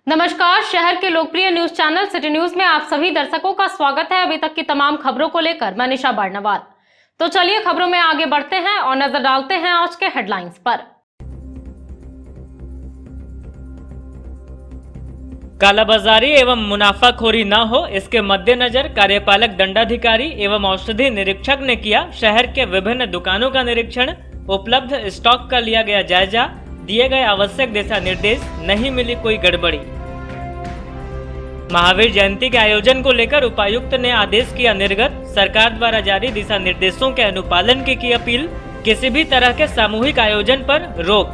नमस्कार। शहर के लोकप्रिय न्यूज चैनल सिटी न्यूज में आप सभी दर्शकों का स्वागत है। अभी तक की तमाम खबरों को लेकर मैं निशा बारनवाल। तो चलिए खबरों में आगे बढ़ते हैं और नजर डालते हैं आज के हेडलाइंस पर। कालाबाजारी एवं मुनाफाखोरी न हो, इसके मद्देनजर कार्यपालक दंडाधिकारी एवं औषधि निरीक्षक ने किया शहर के विभिन्न दुकानों का निरीक्षण। उपलब्ध स्टॉक का लिया गया जायजा, दिए गए आवश्यक दिशा निर्देश, नहीं मिली कोई गड़बड़ी। महावीर जयंती के आयोजन को लेकर उपायुक्त ने आदेश किया निर्गत। सरकार द्वारा जारी दिशा निर्देशों के अनुपालन की अपील। किसी भी तरह के सामूहिक आयोजन पर रोक।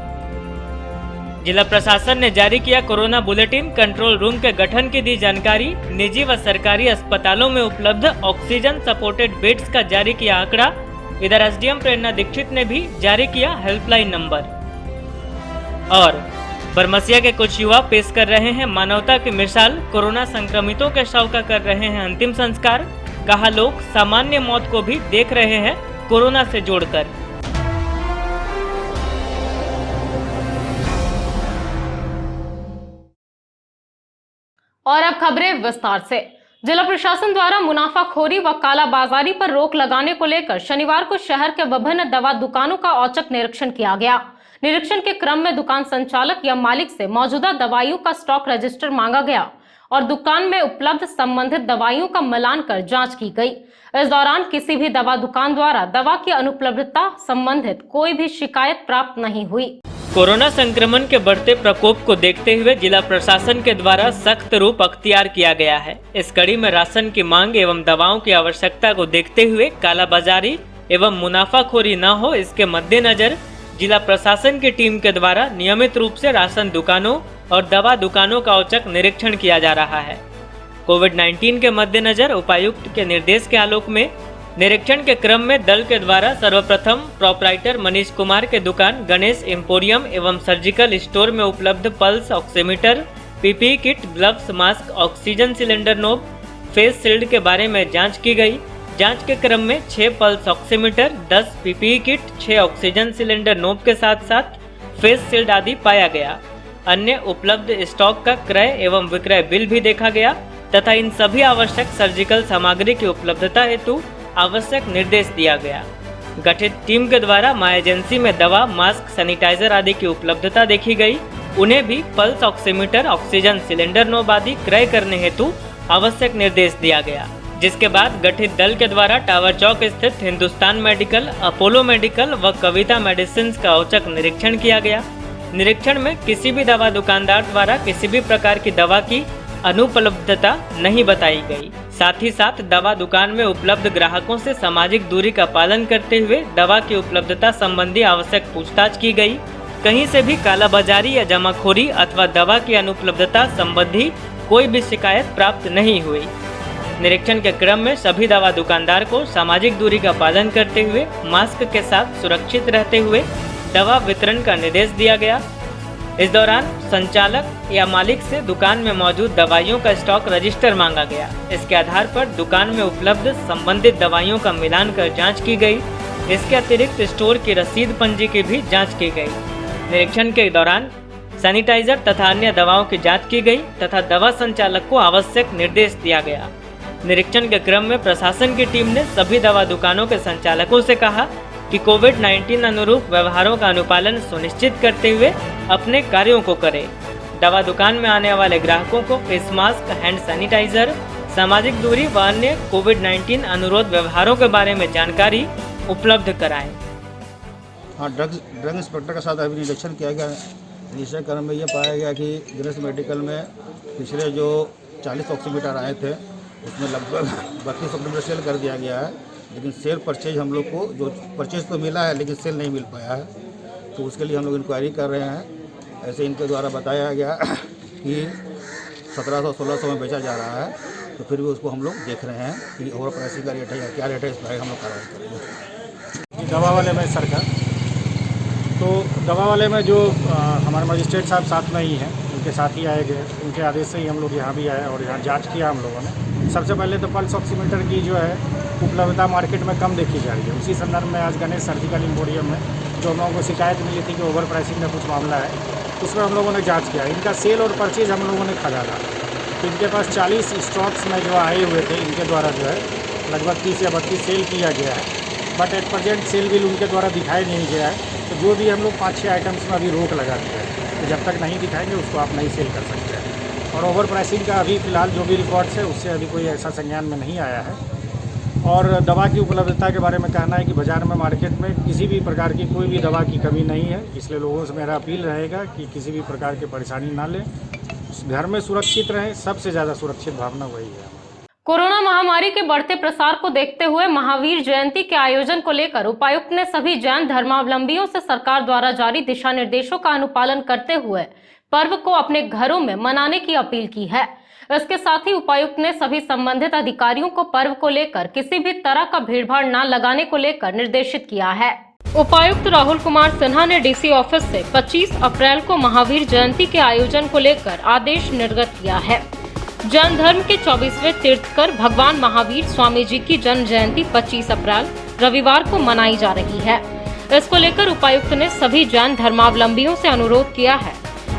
जिला प्रशासन ने जारी किया कोरोना बुलेटिन। कंट्रोल रूम के गठन की दी जानकारी। निजी व सरकारी अस्पतालों में उपलब्ध ऑक्सीजन सपोर्टेड बेड्स का जारी किया आंकड़ा। इधर एसडीएम प्रेरणा दीक्षित ने भी जारी किया हेल्पलाइन नंबर। और बरमसिया के कुछ युवा पेश कर रहे हैं मानवता की मिसाल। कोरोना संक्रमितों के शव का कर रहे हैं अंतिम संस्कार। कहा लोग सामान्य मौत को भी देख रहे हैं कोरोना से जोड़कर। और अब खबरें विस्तार से। जिला प्रशासन द्वारा मुनाफाखोरी व कालाबाजारी पर रोक लगाने को लेकर शनिवार को शहर के विभिन्न दवा दुकानों का औचक निरीक्षण किया गया। निरीक्षण के क्रम में दुकान संचालक या मालिक से मौजूदा दवाइयों का स्टॉक रजिस्टर मांगा गया और दुकान में उपलब्ध संबंधित दवाइयों का मिलान कर जांच की गई। इस दौरान किसी भी दवा दुकान द्वारा दवा की अनुपलब्धता संबंधित कोई भी शिकायत प्राप्त नहीं हुई। कोरोना संक्रमण के बढ़ते प्रकोप को देखते हुए जिला प्रशासन के द्वारा सख्त रूप अख्तियार किया गया है। इस कड़ी में राशन की मांग एवं दवाओं की आवश्यकता को देखते हुए कालाबाजारी एवं मुनाफाखोरी न हो, इसके मद्देनजर जिला प्रशासन की टीम के द्वारा नियमित रूप से राशन दुकानों और दवा दुकानों का औचक निरीक्षण किया जा रहा है। कोविड-19 के मद्देनजर उपायुक्त के निर्देश के आलोक में निरीक्षण के क्रम में दल के द्वारा सर्वप्रथम प्रोपराइटर मनीष कुमार के दुकान गणेश एम्पोरियम एवं सर्जिकल स्टोर में उपलब्ध pulse oximeter, PPE kit, gloves, mask, oxygen cylinder knob, face shield के बारे में जांच की गई। जांच के क्रम में 6 pulse oximeter, 10 PPE kit, 6 oxygen cylinder knob के साथ साथ फेस शील्ड आदि पाया गया। अन्य उपलब्ध स्टॉक का क्रय एवं विक्रय बिल भी देखा गया तथा इन सभी आवश्यक सर्जिकल सामग्री की उपलब्धता हेतु आवश्यक निर्देश दिया गया। गठित टीम के द्वारा माय एजेंसी में दवा, मास्क, सैनिटाइजर आदि की उपलब्धता देखी गई। उन्हें भी pulse oximeter, oxygen cylinder knob आदि क्रय करने हेतु आवश्यक निर्देश दिया गया। जिसके बाद गठित दल के द्वारा टावर चौक स्थित हिंदुस्तान मेडिकल, अपोलो मेडिकल व कविता मेडिसिन का औचक निरीक्षण किया गया। निरीक्षण में किसी भी दवा दुकानदार द्वारा किसी भी प्रकार की दवा की अनुपलब्धता नहीं बताई गई। साथ ही साथ दवा दुकान में उपलब्ध ग्राहकों से सामाजिक दूरी का पालन करते हुए दवा की उपलब्धता संबंधी आवश्यक पूछताछ की गई। कहीं से भी कालाबाजारी या जमाखोरी अथवा दवा की अनुपलब्धता संबंधी कोई भी शिकायत प्राप्त नहीं हुई। निरीक्षण के क्रम में सभी दवा दुकानदार को सामाजिक दूरी का पालन करते हुए मास्क के साथ सुरक्षित रहते हुए दवा वितरण का निर्देश दिया गया। इस दौरान संचालक या मालिक से दुकान में मौजूद दवाइयों का स्टॉक रजिस्टर मांगा गया। इसके आधार पर दुकान में उपलब्ध संबंधित दवाइयों का मिलान कर जांच की गई। इसके अतिरिक्त स्टोर की रसीद पंजी की भी जांच की गई। निरीक्षण के दौरान सैनिटाइजर तथा अन्य दवाओं की जांच की गई तथा दवा संचालक को आवश्यक निर्देश दिया गया। निरीक्षण के क्रम में प्रशासन की टीम ने सभी दवा दुकानों के संचालकों से कहा कि कोविड-19 अनुरूप व्यवहारों का अनुपालन सुनिश्चित करते हुए अपने कार्यों को करें। दवा दुकान में आने वाले ग्राहकों को फेस मास्क, हैंड सैनिटाइजर, सामाजिक दूरी व अन्य कोविड-19 अनुरोध व्यवहारों के बारे में जानकारी उपलब्ध कराएं। हाँ, ड्रग इंस्पेक्टर के साथ अभी निरीक्षण किया गया। निरीक्षण क्रम में ये पाया गया कि गणेश मेडिकल में पिछले जो 40 ऑक्सीमीटर आए थे उसमें लगभग 32 ऑक्सीमीटर सेल कर दिया गया है, लेकिन सेल परचेज हम लोग को जो परचेज तो मिला है लेकिन सेल नहीं मिल पाया है। तो उसके लिए हम लोग इंक्वायरी कर रहे हैं। ऐसे इनके द्वारा बताया गया कि 1700-1600 में बेचा जा रहा है, तो फिर भी उसको हम लोग देख रहे हैं कि ओवर प्राइसिंग का रेट है या क्या रेट है, इस पर हम लोग कार्रवाई करेंगे। दवा वाले में सरकार तो दवा वाले में जो हमारे मजिस्ट्रेट साहब साथ में ही हैं, उनके साथ ही आए गए। उनके आदेश से ही हम लोग यहाँ भी आए और यहाँ जांच किया हम लोगों ने। सबसे पहले तो पल्स ऑक्सीमीटर की जो है उपलब्धता मार्केट में कम देखी जा रही है। उसी संदर्भ में आज गणेश सर्जिकल एम्पोरियम में जो हम लोगों को शिकायत मिली थी कि ओवर प्राइसिंग का कुछ मामला है, उसमें हम लोगों ने जांच किया। इनका सेल और परचेज हम लोगों ने खजाना, तो इनके पास 40 स्टॉक्स में जो आए हुए थे, इनके द्वारा जो है लगभग 30 या 32 सेल किया गया है, but at present sale bill उनके द्वारा दिखाई नहीं गया है। तो जो भी हम लोग 5-6 आइटम्स में अभी रोक लगा दिया है, तो जब तक नहीं दिखाएंगे उसको आप नहीं सेल कर सकते हैं। और ओवर प्राइसिंग का अभी फ़िलहाल जो भी रिकॉर्ड्स है उससे अभी कोई ऐसा संज्ञान में नहीं आया है। और दवा की उपलब्धता के बारे में कहना है कि बाज़ार में, मार्केट में किसी भी प्रकार की कोई भी दवा की कमी नहीं है, इसलिए लोगों से मेरा अपील रहेगा कि किसी भी प्रकार की परेशानी ना लें, घर में सुरक्षित रहें। सबसे ज़्यादा सुरक्षित भावना वही है। कोरोना महामारी के बढ़ते प्रसार को देखते हुए महावीर जयंती के आयोजन को लेकर उपायुक्त ने सभी जैन धर्मावलंबियों से सरकार द्वारा जारी दिशा निर्देशों का अनुपालन करते हुए पर्व को अपने घरों में मनाने की अपील की है। इसके साथ ही उपायुक्त ने सभी संबंधित अधिकारियों को पर्व को लेकर किसी भी तरह का भीड़भाड़ न लगाने को लेकर निर्देशित किया है। उपायुक्त राहुल कुमार सिन्हा ने डीसी ऑफिस से 25 अप्रैल को महावीर जयंती के आयोजन को लेकर आदेश निर्गत किया है। जैन धर्म के 24वें तीर्थकर भगवान महावीर स्वामी जी की जन्म जयंती 25 अप्रैल रविवार को मनाई जा रही है। इसको लेकर उपायुक्त ने सभी जैन धर्मावलंबियों से अनुरोध किया है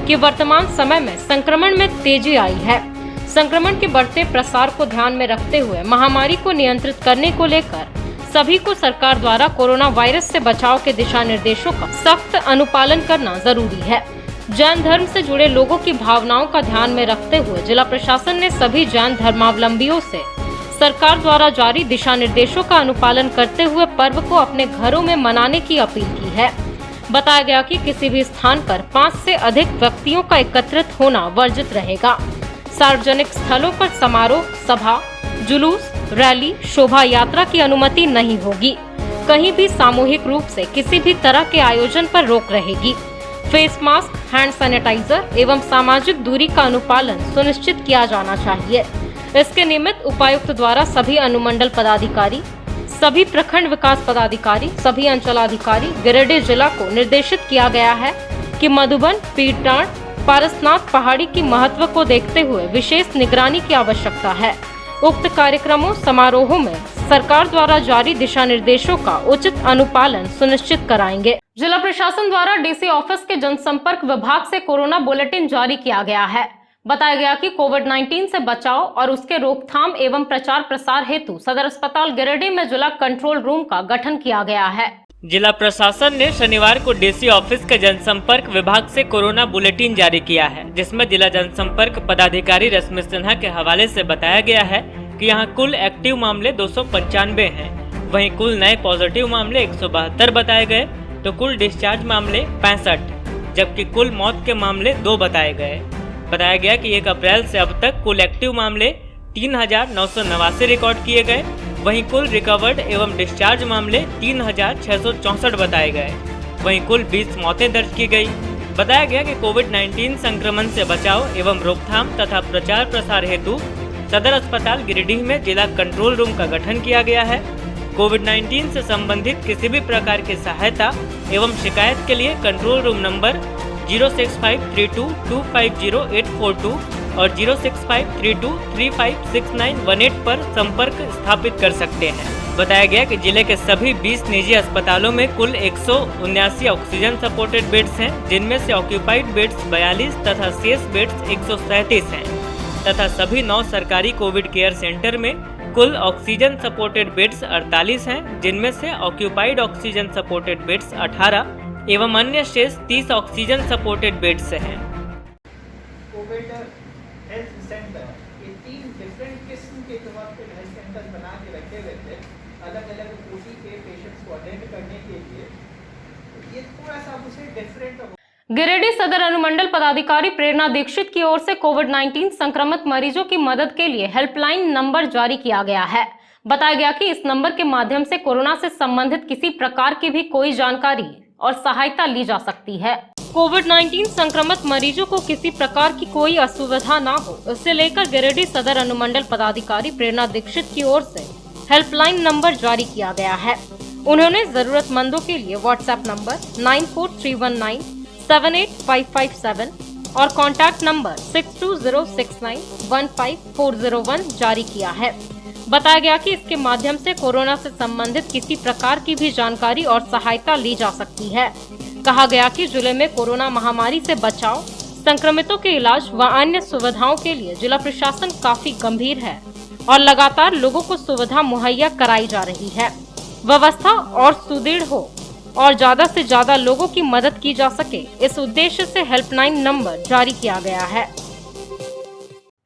कि वर्तमान समय में संक्रमण में तेजी आई है। संक्रमण के बढ़ते प्रसार को ध्यान में रखते हुए महामारी को नियंत्रित करने को लेकर सभी को सरकार द्वारा कोरोना वायरस से बचाव के दिशा निर्देशों का सख्त अनुपालन करना जरूरी है। जैन धर्म से जुड़े लोगों की भावनाओं का ध्यान में रखते हुए जिला प्रशासन ने सभी जैन धर्मावलंबियों से सरकार द्वारा जारी दिशा निर्देशों का अनुपालन करते हुए पर्व को अपने घरों में मनाने की अपील की है। बताया गया कि किसी भी स्थान पर 5 से अधिक व्यक्तियों का एकत्रित होना वर्जित रहेगा। सार्वजनिक स्थलों पर समारोह, सभा, जुलूस, रैली, शोभा यात्रा की अनुमति नहीं होगी। कहीं भी सामूहिक रूप से किसी भी तरह के आयोजन पर रोक रहेगी। फेस मास्क, हैंड सैनिटाइजर एवं सामाजिक दूरी का अनुपालन सुनिश्चित किया जाना चाहिए। इसके निमित्त उपायुक्त द्वारा सभी अनुमंडल पदाधिकारी, सभी प्रखंड विकास पदाधिकारी, सभी अंचलाधिकारी गिरिडीह जिला को निर्देशित किया गया है कि मधुबन, पीरटांड, पारसनाथ पहाड़ी की महत्व को देखते हुए विशेष निगरानी की आवश्यकता है। उक्त कार्यक्रमों, समारोहों में सरकार द्वारा जारी दिशा निर्देशों का उचित अनुपालन सुनिश्चित कराएंगे। जिला प्रशासन द्वारा डीसी ऑफिस के जनसंपर्क विभाग से कोरोना बुलेटिन जारी किया गया है। बताया गया कि कोविड-19 से बचाव और उसके रोकथाम एवं प्रचार प्रसार हेतु सदर अस्पताल गिरिडीह में जिला कंट्रोल रूम का गठन किया गया है। जिला प्रशासन ने शनिवार को डीसी ऑफिस के जनसंपर्क विभाग से कोरोना बुलेटिन जारी किया है, जिसमें जिला जनसंपर्क पदाधिकारी रश्मि सिन्हा के हवाले से बताया गया है कि यहां कुल एक्टिव मामले 295 हैं। वहीं कुल नए पॉजिटिव मामले 172 बताए गए, तो कुल डिस्चार्ज मामले 65, जबकि कुल मौत के मामले 2 बताए गए। बताया गया कि 1 अप्रैल से अब तक कुल एक्टिव मामले 3989 रिकॉर्ड किए गए। वहीं कुल रिकवर्ड एवं डिस्चार्ज मामले 3664 बताए गए। वहीं कुल 20 मौतें दर्ज की गई। बताया गया कि कोविड-19 संक्रमण से बचाव एवं रोकथाम तथा प्रचार प्रसार हेतु सदर अस्पताल गिरिडीह में जिला कंट्रोल रूम का गठन किया गया है। कोविड-19 से संबंधित किसी भी प्रकार की सहायता एवं शिकायत के लिए कंट्रोल रूम नंबर 06532250842 और 06532356918 पर संपर्क स्थापित कर सकते हैं। बताया गया कि जिले के सभी 20 निजी अस्पतालों में कुल 179 ऑक्सीजन सपोर्टेड बेड्स हैं, जिनमें से ऑक्यूपाइड बेड्स 42 तथा शेष बेड्स 137 हैं, तथा सभी 9 सरकारी कोविड केयर सेंटर में कुल ऑक्सीजन सपोर्टेड बेड्स 48 हैं, जिनमें से ऑक्यूपाइड ऑक्सीजन सपोर्टेड बेड्स 18 एवं अन्य शेष 30 ऑक्सीजन सपोर्टेड बेड्स हैं। कोविड हेल्थ सेंटर ये 3 डिफरेंट किस्म के कोविड हेल्थ सेंटर बना के रखे हुए थे, अलग अलग कोटि के पेशेंट्स को अटेंड करने के लिए। ये थोड़ा सा उसे डिफरेंट। गिरिडीह सदर अनुमंडल पदाधिकारी प्रेरणा दीक्षित की ओर से कोविड-19 संक्रमित मरीजों की मदद के लिए हेल्पलाइन नंबर जारी किया गया है। बताया गया कि इस नंबर के माध्यम से कोरोना से संबंधित किसी प्रकार की भी कोई जानकारी और सहायता ली जा सकती है। कोविड-19 संक्रमित मरीजों को किसी प्रकार की कोई असुविधा न हो, इससे लेकर गिरिडीह सदर अनुमंडल पदाधिकारी प्रेरणा दीक्षित की ओर से हेल्पलाइन नंबर जारी किया गया है। उन्होंने जरूरतमंदों के लिए व्हाट्सएप नंबर 9431978557 और कॉन्टैक्ट नंबर 6206915401 जारी किया है। बताया गया कि इसके माध्यम से कोरोना से संबंधित किसी प्रकार की भी जानकारी और सहायता ली जा सकती है। कहा गया कि जिले में कोरोना महामारी से बचाव, संक्रमितों के इलाज व अन्य सुविधाओं के लिए जिला प्रशासन काफी गंभीर है और लगातार लोगों को सुविधा मुहैया कराई जा रही है। व्यवस्था और सुदृढ़ हो और ज्यादा से ज्यादा लोगों की मदद की जा सके, इस उद्देश्य से हेल्पलाइन नंबर जारी किया गया है।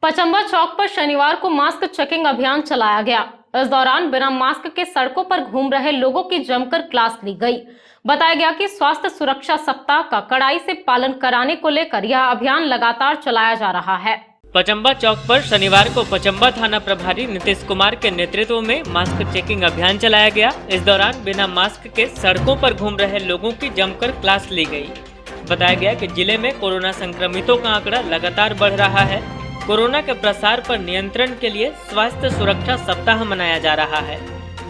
पचम्बा चौक पर शनिवार को मास्क चेकिंग अभियान चलाया गया। इस दौरान बिना मास्क के सड़कों पर घूम रहे लोगों की जमकर क्लास ली गई। बताया गया कि स्वास्थ्य सुरक्षा सप्ताह का कड़ाई से पालन कराने को लेकर यह अभियान लगातार चलाया जा रहा है। पचम्बा चौक पर शनिवार को पचम्बा थाना प्रभारी नीतीश कुमार के नेतृत्व में मास्क चेकिंग अभियान चलाया गया। इस दौरान बिना मास्क के सड़कों पर घूम रहे लोगों की जमकर क्लास ली गई। बताया गया कि जिले में कोरोना संक्रमितों का आंकड़ा लगातार बढ़ रहा है। कोरोना के प्रसार पर नियंत्रण के लिए स्वास्थ्य सुरक्षा सप्ताह मनाया जा रहा है,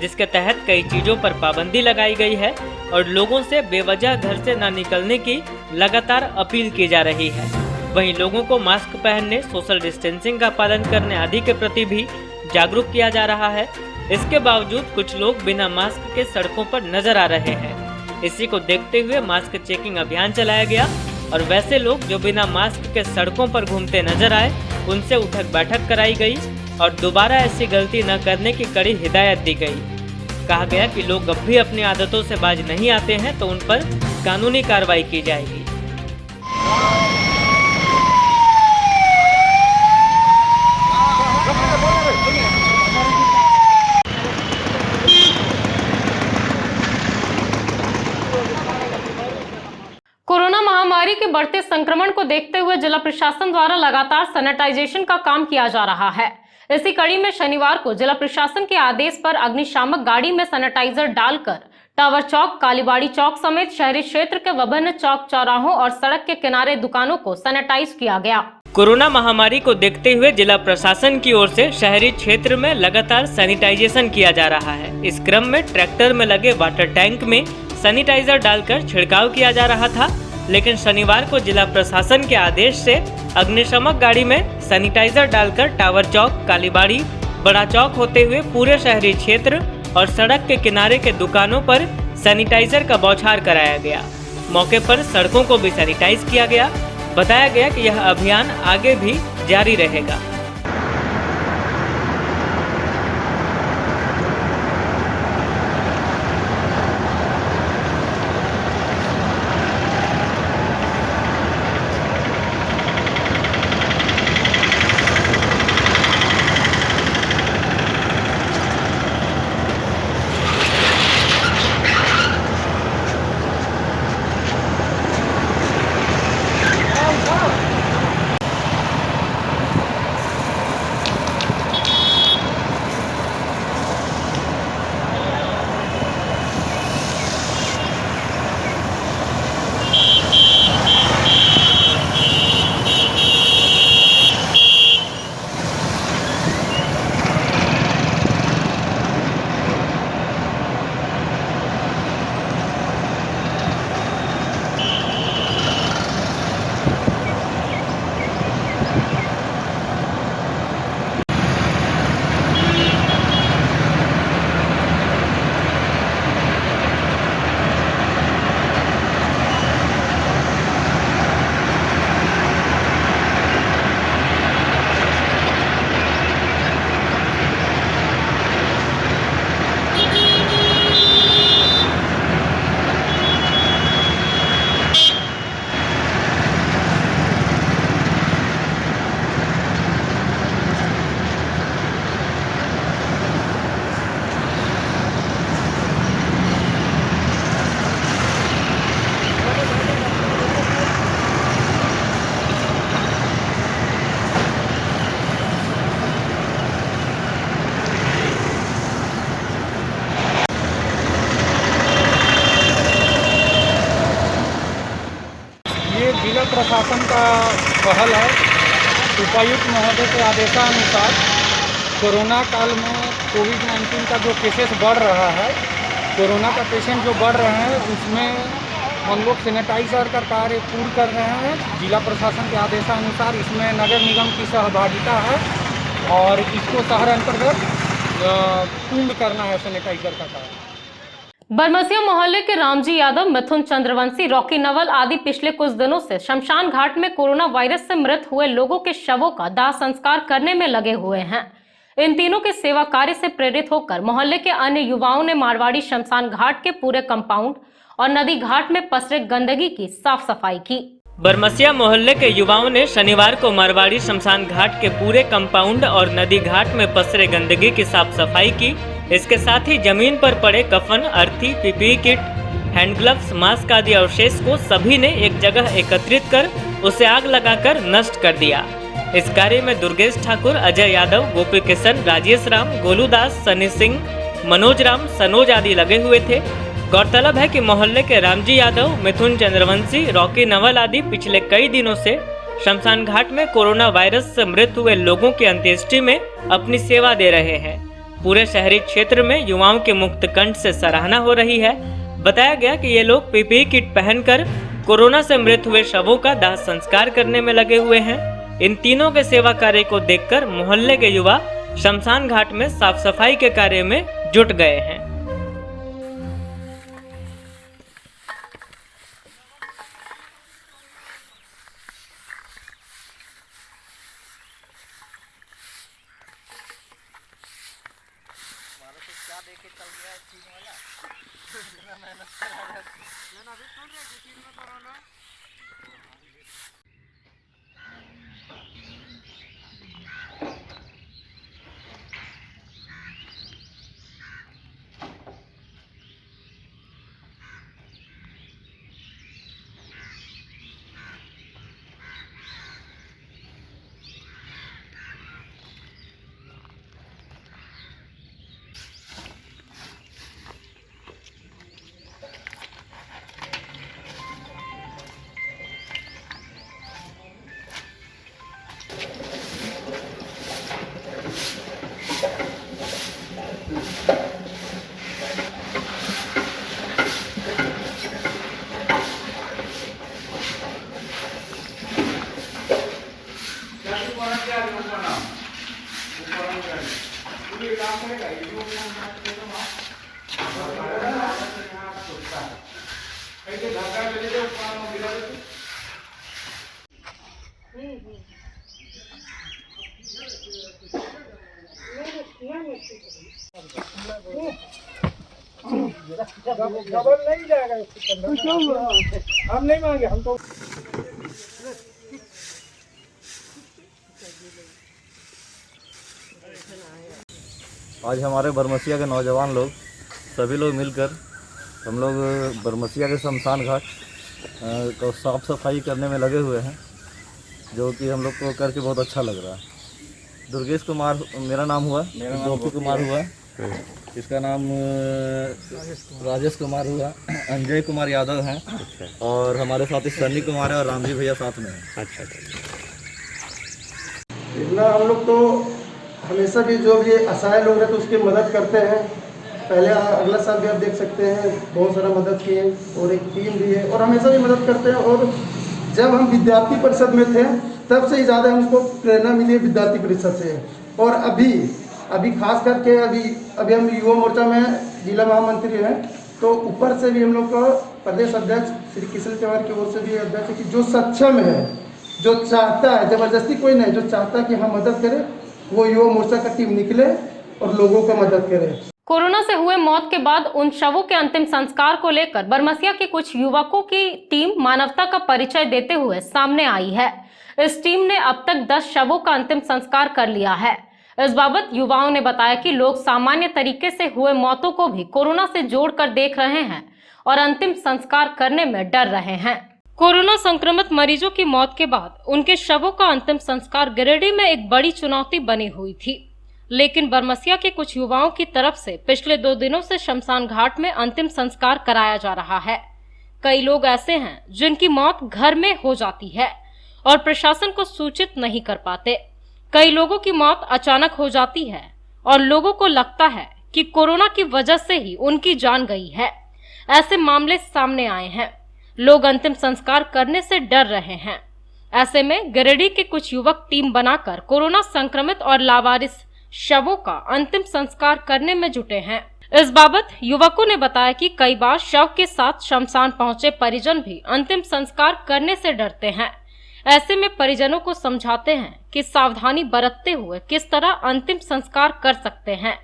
जिसके तहत कई चीजों पर पाबंदी लगाई गई है और लोगों से बेवजह घर से न निकलने की लगातार अपील की जा रही है। वहीं लोगों को मास्क पहनने, सोशल डिस्टेंसिंग का पालन करने आदि के प्रति भी जागरूक किया जा रहा है। इसके बावजूद कुछ लोग बिना मास्क के सड़कों पर नजर आ रहे हैं। इसी को देखते हुए मास्क चेकिंग अभियान चलाया गया और वैसे लोग जो बिना मास्क के सड़कों पर घूमते नजर आए, उनसे उठक बैठक कराई गई और दोबारा ऐसी गलती न करने की कड़ी हिदायत दी गई। कहा गया कि लोग अब भी अपनी आदतों से बाज नहीं आते हैं तो उन पर कानूनी कार्रवाई की जाएगी। कोरोना महामारी के बढ़ते संक्रमण को देखते हुए जिला प्रशासन द्वारा लगातार सैनिटाइजेशन का काम किया जा रहा है। इसी कड़ी में शनिवार को जिला प्रशासन के आदेश पर अग्निशामक गाड़ी में सैनिटाइजर डालकर टावर चौक, कालीबाड़ी चौक समेत शहरी क्षेत्र के विभिन्न चौक चौराहों और सड़क के किनारे दुकानों को सैनिटाइज किया गया। कोरोना महामारी को देखते हुए जिला प्रशासन की ओर से शहरी क्षेत्र में लगातार सैनिटाइजेशन किया जा रहा है। इस क्रम में ट्रैक्टर में लगे वाटर टैंक में सैनिटाइजर डालकर छिड़काव किया जा रहा था, लेकिन शनिवार को जिला प्रशासन के आदेश से अग्निशमक गाड़ी में सैनिटाइजर डालकर टावर चौक, कालीबाड़ी, बड़ा चौक होते हुए पूरे शहरी क्षेत्र और सड़क के किनारे के दुकानों पर सैनिटाइजर का बौछार कराया गया। मौके पर सड़कों को भी सैनिटाइज किया गया। बताया गया कि यह अभियान आगे भी जारी रहेगा। जिला प्रशासन का पहल है। उपायुक्त महोदय के आदेशानुसार कोरोना काल में कोविड-19 का जो केसेस बढ़ रहा है, कोरोना का पेशेंट जो बढ़ रहे हैं, उसमें हम लोग सैनिटाइजर का कार्य पूर्ण कर रहे हैं। जिला प्रशासन के आदेशानुसार इसमें नगर निगम की सहभागिता है और इसको शहर अंतर्गत पूर्ण करना है सैनिटाइजर का कार्य। बरमसिया मोहल्ले के रामजी यादव, मिथुन चंद्रवंशी, रॉकी नवल आदि पिछले कुछ दिनों से शमशान घाट में कोरोना वायरस से मृत हुए लोगों के शवों का दाह संस्कार करने में लगे हुए हैं। इन तीनों के सेवा कार्य से प्रेरित होकर मोहल्ले के अन्य युवाओं ने मारवाड़ी शमशान घाट के पूरे कंपाउंड और नदी घाट में पसरे गंदगी की साफ सफाई की। बरमसिया मोहल्ले के युवाओं ने शनिवार को मारवाड़ी शमशान घाट के पूरे कंपाउंड और नदी घाट में पसरे गंदगी की साफ सफाई की। इसके साथ ही जमीन पर पड़े कफन, अर्थी, PPE kit, hand gloves, mask आदि अवशेष को सभी ने एक जगह एकत्रित कर उसे आग लगाकर नष्ट कर दिया। इस कार्य में दुर्गेश ठाकुर, अजय यादव, गोपी किशन, राजेश राम, गोलू दास, सनी सिंह, मनोज राम, सनोज आदि लगे हुए थे। गौरतलब है कि मोहल्ले के रामजी यादव, मिथुन चंद्रवंशी, रॉकी नवल आदि पिछले कई दिनों से शमशान घाट में कोरोना वायरस से मृत हुए लोगों की अंत्येष्टि में अपनी सेवा दे रहे हैं। पूरे शहरी क्षेत्र में युवाओं के मुक्त कंठ से सराहना हो रही है। बताया गया कि ये लोग पीपीई किट पहनकर कोरोना से मृत हुए शवों का दाह संस्कार करने में लगे हुए हैं। इन तीनों के सेवा कार्य को देखकर मोहल्ले के युवा शमशान घाट में साफ सफाई के कार्य में जुट गए हैं। डबल नहीं जाएगा इसके अंदर। हम नहीं मांगे, हम तो आज हमारे बरमसिया के नौजवान लोग सभी लोग मिलकर हम लोग बरमसिया के शमशान घाट को साफ सफाई करने में लगे हुए हैं, जो कि हम लोग को करके बहुत अच्छा लग रहा है। दुर्गेश कुमार मेरा नाम हुआ, गोपी कुमार हुआ, इसका नाम राजेश कुमार हुआ, अंजय कुमार यादव हैं, और हमारे साथ ही सन्नी कुमार है और रामजी भैया साथ में हैं। अच्छा। इतना हम लोग तो हमेशा भी जो भी असहाय लोग रहते उसकी मदद करते हैं। पहले अगला साल भी आप देख सकते हैं बहुत सारा मदद किए और एक टीम भी है और हमेशा भी मदद करते हैं। और जब हम विद्यार्थी परिषद में थे तब से ही ज़्यादा हमको प्रेरणा मिली है विद्यार्थी परिषद से। और अभी खास करके अभी हम युवा मोर्चा में जिला महामंत्री हैं, तो ऊपर से भी हम लोग का प्रदेश अध्यक्ष श्री किशन चौहान की ओर से भी अध्यक्ष कि जो सक्षम है, जो चाहता है, जबरदस्ती कोई नहीं, जो चाहता है कि हम मदद करें, वो युवा मोर्चा का टीम निकले और लोगों का मदद करे। कोरोना से हुए मौत के बाद उन शवों के अंतिम संस्कार को लेकर बरमसिया के कुछ युवकों की टीम मानवता का परिचय देते हुए सामने आई है। इस टीम ने अब तक 10 शवों का अंतिम संस्कार कर लिया है। इस बाबत युवाओं ने बताया कि लोग सामान्य तरीके से हुए मौतों को भी कोरोना से जोड़कर देख रहे हैं और अंतिम संस्कार करने में डर रहे हैं। कोरोना संक्रमित मरीजों की मौत के बाद उनके शवों का अंतिम संस्कार गिरिडीह में एक बड़ी चुनौती बनी हुई थी, लेकिन बरमसिया के कुछ युवाओं की तरफ से पिछले 2 दिनों से शमशान घाट में अंतिम संस्कार कराया जा रहा है। कई लोग ऐसे हैं जिनकी मौत घर में हो जाती है और प्रशासन को सूचित नहीं कर पाते। कई लोगों की मौत अचानक हो जाती है और लोगों को लगता है कि कोरोना की वजह से ही उनकी जान गई है। ऐसे मामले सामने आए हैं। लोग अंतिम संस्कार करने से डर रहे हैं। ऐसे में गिरिडीह के कुछ युवक टीम बनाकर कोरोना संक्रमित और लावारिस शवों का अंतिम संस्कार करने में जुटे हैं। इस बाबत युवकों ने बताया कि कई बार शव के साथ शमशान पहुंचे परिजन भी अंतिम संस्कार करने से डरते हैं। ऐसे में परिजनों को समझाते हैं कि सावधानी बरतते हुए किस तरह अंतिम संस्कार कर सकते हैं।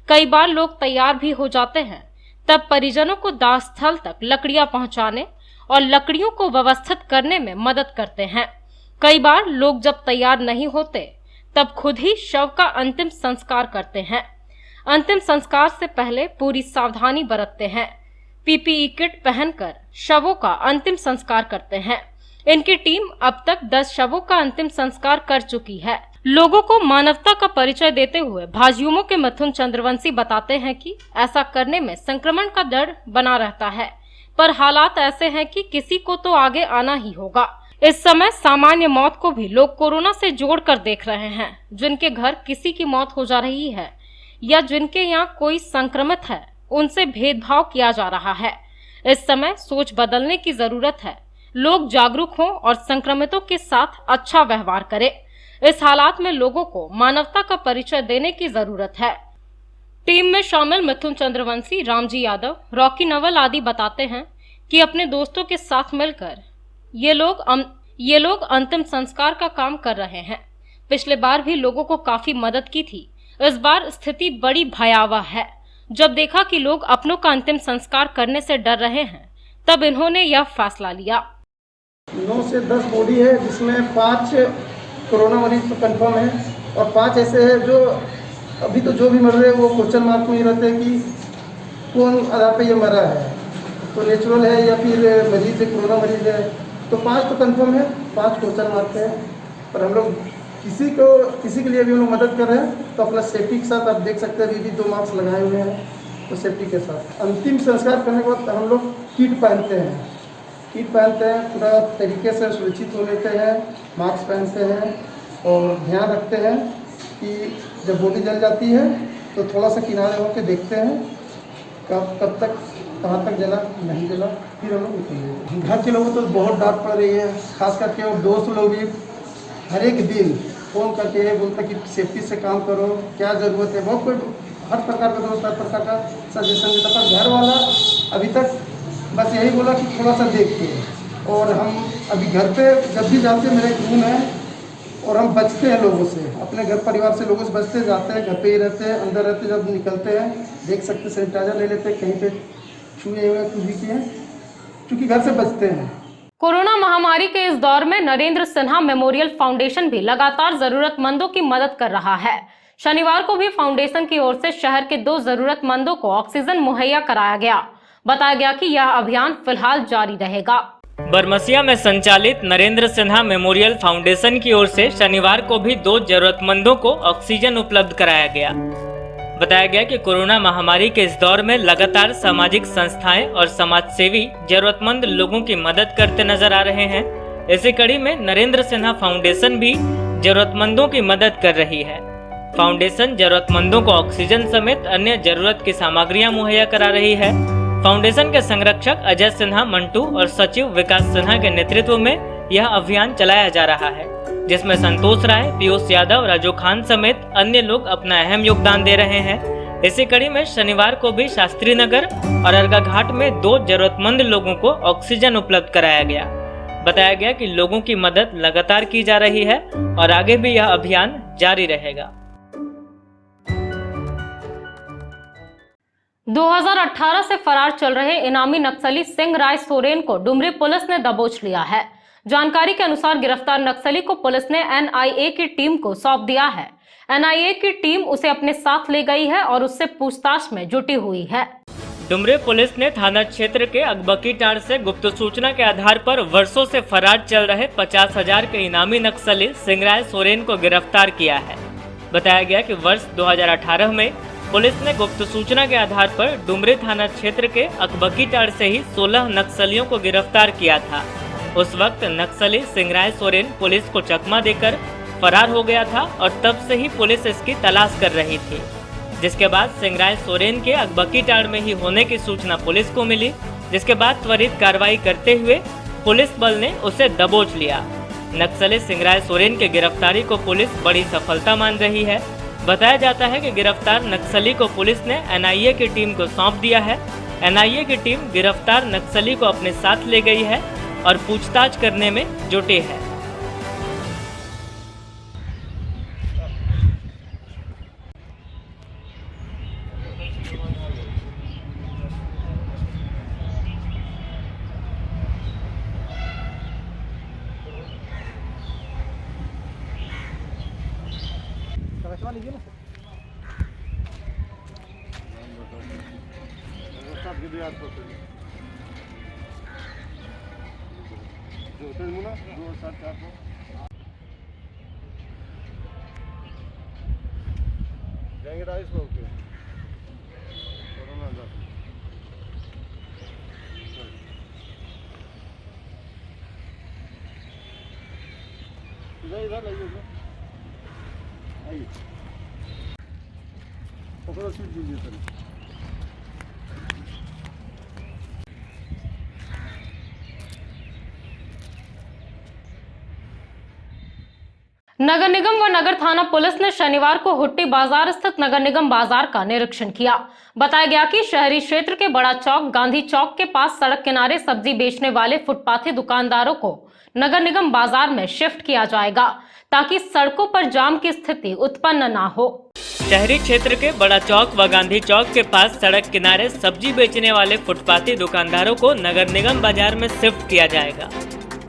कई बार लोग तैयार भी हो जाते हैं, तब परिजनों को दाह स्थल तक लकड़ियां पहुंचाने और लकड़ियों को व्यवस्थित करने में मदद करते हैं। कई बार लोग जब तैयार नहीं होते तब खुद ही शव का अंतिम संस्कार करते हैं। अंतिम संस्कार से पहले पूरी सावधानी बरतते हैं। पीपीई किट पहनकर शवों का अंतिम संस्कार करते हैं। इनकी टीम अब तक 10 शवों का अंतिम संस्कार कर चुकी है। लोगों को मानवता का परिचय देते हुए भाजयुमो के मिथुन चंद्रवंशी बताते हैं कि ऐसा करने में संक्रमण का डर बना रहता है, पर हालात ऐसे हैं कि किसी को तो आगे आना ही होगा। इस समय सामान्य मौत को भी लोग कोरोना से जोड़कर देख रहे हैं। जिनके घर किसी की मौत हो जा रही है या जिनके यहाँ कोई संक्रमित है, उनसे भेदभाव किया जा रहा है। इस समय सोच बदलने की जरूरत है। लोग जागरूक हों और संक्रमितों के साथ अच्छा व्यवहार करें। इस हालात में लोगों को मानवता का परिचय देने की जरूरत है। टीम में शामिल मिथुन चंद्रवंशी, रामजी यादव, रॉकी नवल आदि बताते हैं कि अपने दोस्तों के साथ मिलकर ये लोग अंतिम संस्कार का काम कर रहे हैं। पिछले बार भी लोगों को काफी मदद की थी। इस बार स्थिति बड़ी भयावह है। जब देखा कि लोग अपनों का अंतिम संस्कार करने से डर रहे हैं, तब इन्होंने यह फैसला लिया। 9 से 10 बॉडी है, जिसमें 5 कोरोना मरीज तो कंफर्म है और 5 ऐसे हैं जो अभी तो जो भी मर रहे हैं वो क्वेश्चन मार्क में ही रहते हैं कि कौन आधार पे ये मरा है, तो नेचुरल है या फिर मरीज है, कोरोना मरीज है। तो 5 तो कंफर्म है, 5 क्वेश्चन मार्क है। पर हम लोग किसी के लिए भी हम लोग मदद कर रहे हैं, तो अपना सेफ्टी के साथ आप देख सकते हैं अभी भी 2 मास्क लगाए हुए हैं, तो सेफ्टी के साथ अंतिम संस्कार करने के बाद हम लोग किट पहनते हैं, पूरा तरीके से सुरक्षित हो लेते हैं, मास्क पहनते हैं और ध्यान रखते हैं कि जब बॉडी जल जाती है तो थोड़ा सा किनारे होकर देखते हैं कब तक कहाँ तक जला नहीं जला, फिर हम लोग निकलेंगे। घर के लोगों को तो बहुत डांट पड़ रही है, खास करके और दोस्त लोग भी हर एक दिन फ़ोन करके बोलते कि सेफ्टी से काम करो, क्या ज़रूरत है। बहुत कोई हर प्रकार का दोस्त हर प्रकार का सजेशन देता, पर घर वाला अभी तक बस यही बोला कि थोड़ा सा देखिए। और हम अभी घर पे जब भी जाते हैं, मेरा एक रूम है और हम बचते हैं लोगों से, अपने घर परिवार से लोगों से बचते जाते हैं, घर पे ही रहते हैं, अंदर रहते हैं। जब निकलते हैं देख सकते सैनिटाइजर ले लेते हैं, कहीं पे छुए हुए कुछ भी किए, क्योंकि घर से बचते हैं। कोरोना महामारी के इस दौर में नरेंद्र सिन्हा मेमोरियल फाउंडेशन भी लगातार जरूरतमंदों की मदद कर रहा है। शनिवार को भी फाउंडेशन की ओर से शहर के 2 जरूरतमंदों को ऑक्सीजन मुहैया कराया गया। बताया गया कि यह अभियान फिलहाल जारी रहेगा। बरमसिया में संचालित नरेंद्र सिन्हा मेमोरियल फाउंडेशन की ओर से शनिवार को भी 2 जरूरतमंदों को ऑक्सीजन उपलब्ध कराया गया। बताया गया कि कोरोना महामारी के इस दौर में लगातार सामाजिक संस्थाएं और समाजसेवी जरूरतमंद लोगों की मदद करते नजर आ रहे हैं। इसी कड़ी में नरेंद्र सिन्हा फाउंडेशन भी जरूरतमंदों की मदद कर रही है। फाउंडेशन जरूरतमंदों को ऑक्सीजन समेत अन्य जरूरत की सामग्रियां मुहैया करा रही है। फाउंडेशन के संरक्षक अजय सिन्हा मंटू और सचिव विकास सिन्हा के नेतृत्व में यह अभियान चलाया जा रहा है, जिसमें संतोष राय, पीयूष यादव, राजू खान समेत अन्य लोग अपना अहम योगदान दे रहे हैं। इसी कड़ी में शनिवार को भी शास्त्री नगर और अर्गा घाट में 2 जरूरतमंद लोगों को ऑक्सीजन उपलब्ध कराया गया। बताया गया कि लोगों की मदद लगातार की जा रही है और आगे भी यह अभियान जारी रहेगा। 2018 से फरार चल रहे इनामी नक्सली सिंह राय सोरेन को डुमरी पुलिस ने दबोच लिया है। जानकारी के अनुसार गिरफ्तार नक्सली को पुलिस ने एनआईए की टीम को सौंप दिया है। एनआईए की टीम उसे अपने साथ ले गई है और उससे पूछताछ में जुटी हुई है। डुमरी पुलिस ने थाना क्षेत्र के अकबकी टाड़ से गुप्त सूचना के आधार पर वर्षों से फरार चल रहे 50,000 के इनामी नक्सली सिंह राय सोरेन को गिरफ्तार किया है। बताया गया कि वर्ष 2018 में पुलिस ने गुप्त सूचना के आधार पर डुमरी थाना क्षेत्र के अकबकी टाड़ से ही 16 नक्सलियों को गिरफ्तार किया था। उस वक्त नक्सली सिंह राय सोरेन पुलिस को चकमा देकर फरार हो गया था और तब से ही पुलिस इसकी तलाश कर रही थी। जिसके बाद सिंह राय सोरेन के अकबकी टाड़ में ही होने की सूचना पुलिस को मिली, जिसके बाद त्वरित कार्रवाई करते हुए पुलिस बल ने उसे दबोच लिया। नक्सली सिंह राय सोरेन की गिरफ्तारी को पुलिस बड़ी सफलता मान रही है। बताया जाता है कि गिरफ्तार नक्सली को पुलिस ने एनआईए की टीम को सौंप दिया है। एनआईए की टीम गिरफ्तार नक्सली को अपने साथ ले गई है और पूछताछ करने में जुटी है। नगर निगम व नगर थाना पुलिस ने शनिवार को हुट्टी बाजार स्थित नगर निगम बाजार का निरीक्षण किया। बताया गया कि शहरी क्षेत्र के बड़ा चौक गांधी चौक के पास सड़क किनारे सब्जी बेचने वाले फुटपाथी दुकानदारों को नगर निगम बाजार में शिफ्ट किया जाएगा ताकि सड़कों पर जाम की स्थिति उत्पन्न न हो। शहरी क्षेत्र के बड़ा चौक व गांधी चौक के पास सड़क किनारे सब्जी बेचने वाले फुटपाथी दुकानदारों को नगर निगम बाजार में शिफ्ट किया जाएगा।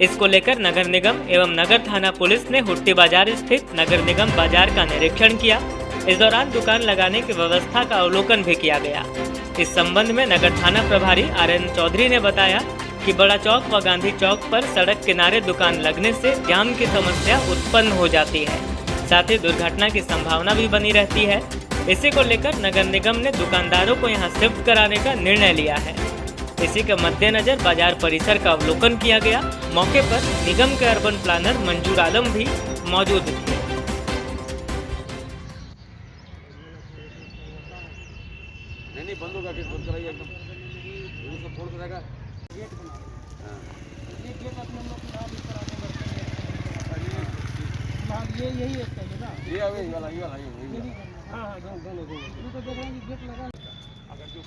इसको लेकर नगर निगम एवं नगर थाना पुलिस ने हुट्टी बाजार स्थित नगर निगम बाजार का निरीक्षण किया। इस दौरान दुकान लगाने की व्यवस्था का अवलोकन भी किया गया। इस संबंध में नगर थाना प्रभारी आर.एन. चौधरी ने बताया कि बड़ा चौक व गांधी चौक पर सड़क किनारे दुकान लगने से जाम की समस्या उत्पन्न हो जाती है, साथ ही दुर्घटना की संभावना भी बनी रहती है। इसी को लेकर नगर निगम ने दुकानदारों को यहां शिफ्ट कराने का निर्णय लिया है। इसी के मद्देनजर बाजार परिसर का अवलोकन किया गया। मौके पर निगम के अर्बन प्लानर मंजूर आलम भी मौजूद थे। नहीं बंद होगा, गेट बंद कराइए एकदम, ये सब फोड़ करेगा। गेट ये गेट अपने लोग ये यही है ना, ये वाला हां दोनों तो देख रहे हैं गेट लगा। अगर जो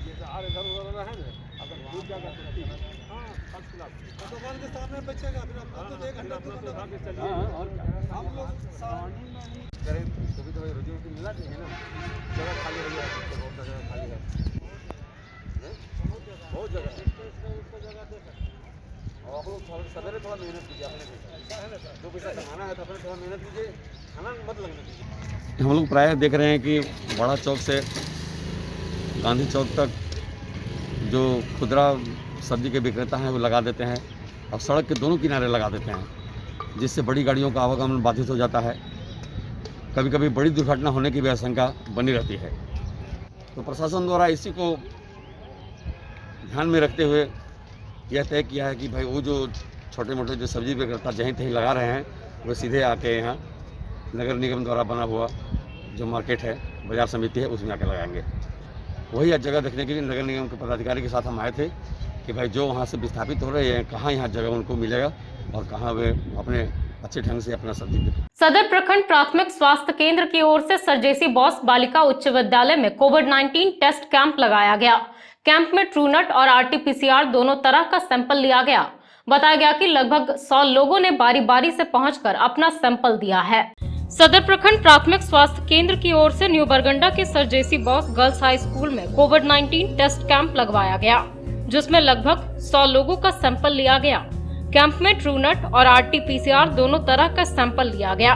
जैसे आ इधर उधर है ना, अगर टूट जाएगा तो ठीक है। हां फर्स्ट क्लास दुकान के सामने बचेगा, फिर अपना तो 1 घंटा तो उठा के चलिए। और हम लोग करें कभी तो रोजी रोटी मिला चाहिए ना, जगह खाली हो जाए तो बहुत जगह खाली है, बहुत जगह और आप लोग सवेरे थोड़ा मेहनत कीजिए, अपने जो पैसा कमाना है तो अपने थोड़ा मेहनत कीजिए, खाना मत लगने दीजिए। हम लोग प्रायः देख रहे हैं कि बड़ा चौक से गांधी चौक तक जो खुदरा सब्जी के विक्रेता हैं वो लगा देते हैं और सड़क के दोनों किनारे लगा देते हैं, जिससे बड़ी गाड़ियों का आवागमन बाधित हो जाता है। कभी कभी बड़ी दुर्घटना होने की भी आशंका बनी रहती है। तो प्रशासन द्वारा इसी को ध्यान में रखते हुए यह तय किया है कि भाई वो जो छोटे मोटे जो सब्जी विक्रेता जहीं तहीं लगा रहे हैं वो सीधे आके यहाँ नगर निगम द्वारा बना हुआ जो मार्केट है, बाजार समिति है, उसमें आके लगाएंगे। वही आज जगह देखने के लिए नगर निगम के पदाधिकारी के साथ हम आए थे कि भाई जो वहाँ से विस्थापित हो रहे हैं कहाँ यहाँ जगह उनको मिलेगा और कहाँ वे अपने अच्छे ढंग से अपना सब्जी बेचें। सदर प्रखंड प्राथमिक स्वास्थ्य केंद्र की ओर से सरजेसी बॉस बालिका उच्च विद्यालय में कोविड-19 टेस्ट कैंप लगाया गया। कैंप में ट्रूनट और आरटी-पीसीआर दोनों तरह का सैंपल लिया गया। बताया गया कि लगभग 100 लोगों ने बारी बारी से पहुंचकर अपना सैंपल दिया है। सदर प्रखंड प्राथमिक स्वास्थ्य केंद्र की ओर से न्यू बरगंडा के सरजेसी बॉस गर्ल्स हाई स्कूल में कोविड-19 टेस्ट कैंप लगवाया गया, जिसमें लगभग 100 लोगों का सैंपल लिया गया। कैंप में ट्रूनट और आरटी-पीसीआर दोनों तरह का सैंपल लिया गया।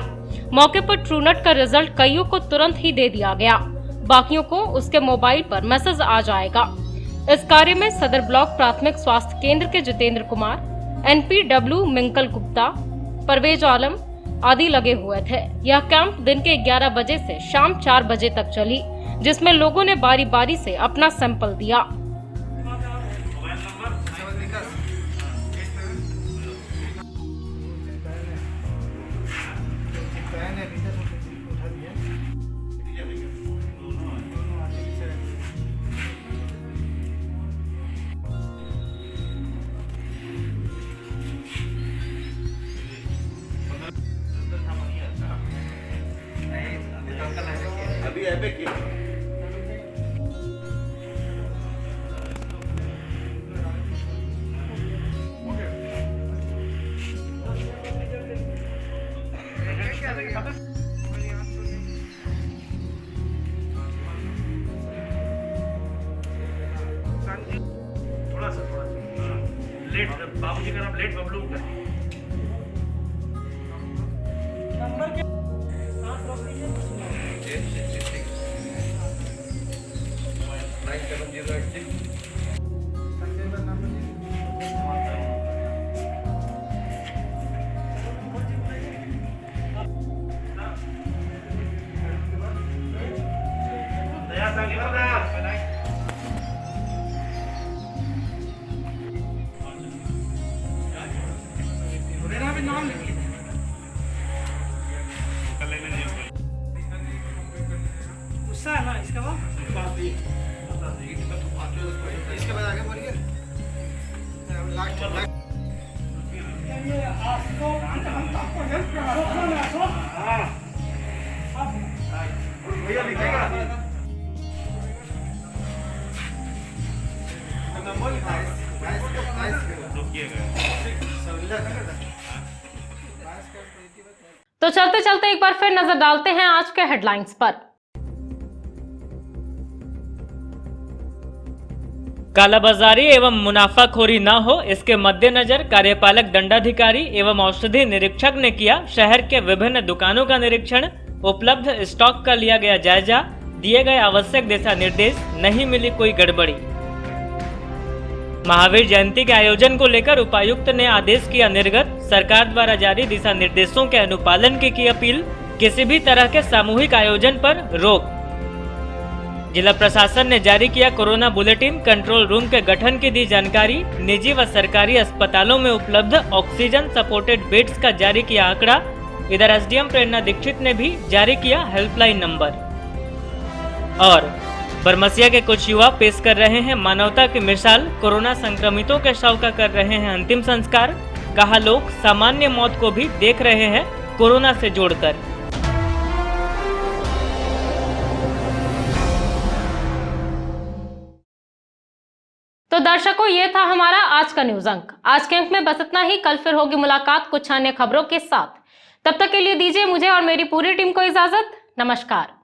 मौके पर ट्रूनट का रिजल्ट कईयों को तुरंत ही दे दिया गया, बाकियों को उसके मोबाइल पर मैसेज आ जाएगा। इस कार्य में सदर ब्लॉक प्राथमिक स्वास्थ्य केंद्र के जितेंद्र कुमार, NPW मिंकल गुप्ता, परवेज आलम आदि लगे हुए थे। यह कैंप दिन के 11 बजे से शाम 4 बजे तक चली, जिसमें लोगों ने बारी बारी से अपना सैंपल दिया। निकल तो चलते चलते एक बार फिर नजर डालते हैं आज के हेडलाइंस पर। कालाबाजारी एवं मुनाफाखोरी न हो, इसके मद्देनजर कार्यपालक दंडाधिकारी एवं औषधि निरीक्षक ने किया शहर के विभिन्न दुकानों का निरीक्षण। उपलब्ध स्टॉक का लिया गया जायजा, दिए गए आवश्यक दिशा निर्देश, नहीं मिली कोई गड़बड़ी। महावीर जयंती के आयोजन को लेकर उपायुक्त ने आदेश किया निर्गत, सरकार द्वारा जारी दिशा निर्देशों के अनुपालन की अपील। किसी भी तरह के सामूहिक आयोजन पर रोक। जिला प्रशासन ने जारी किया कोरोना बुलेटिन, कंट्रोल रूम के गठन की दी जानकारी। निजी व सरकारी अस्पतालों में उपलब्ध ऑक्सीजन सपोर्टेड बेड्स का जारी किया आंकड़ा। इधर एसडीएम प्रेरणा दीक्षित ने भी जारी किया हेल्पलाइन नंबर। और बरमसिया के कुछ युवा पेश कर रहे हैं मानवता की मिसाल, कोरोना संक्रमितों के शव का कर रहे हैं अंतिम संस्कार। कहा लोग सामान्य मौत को भी देख रहे हैं कोरोना से जोड़कर। तो दर्शकों, ये था हमारा आज का न्यूज अंक। आज के अंक में बस इतना ही। कल फिर होगी मुलाकात कुछ अन्य खबरों के साथ। तब तक के लिए दीजिए मुझे और मेरी पूरी टीम को इजाजत। नमस्कार।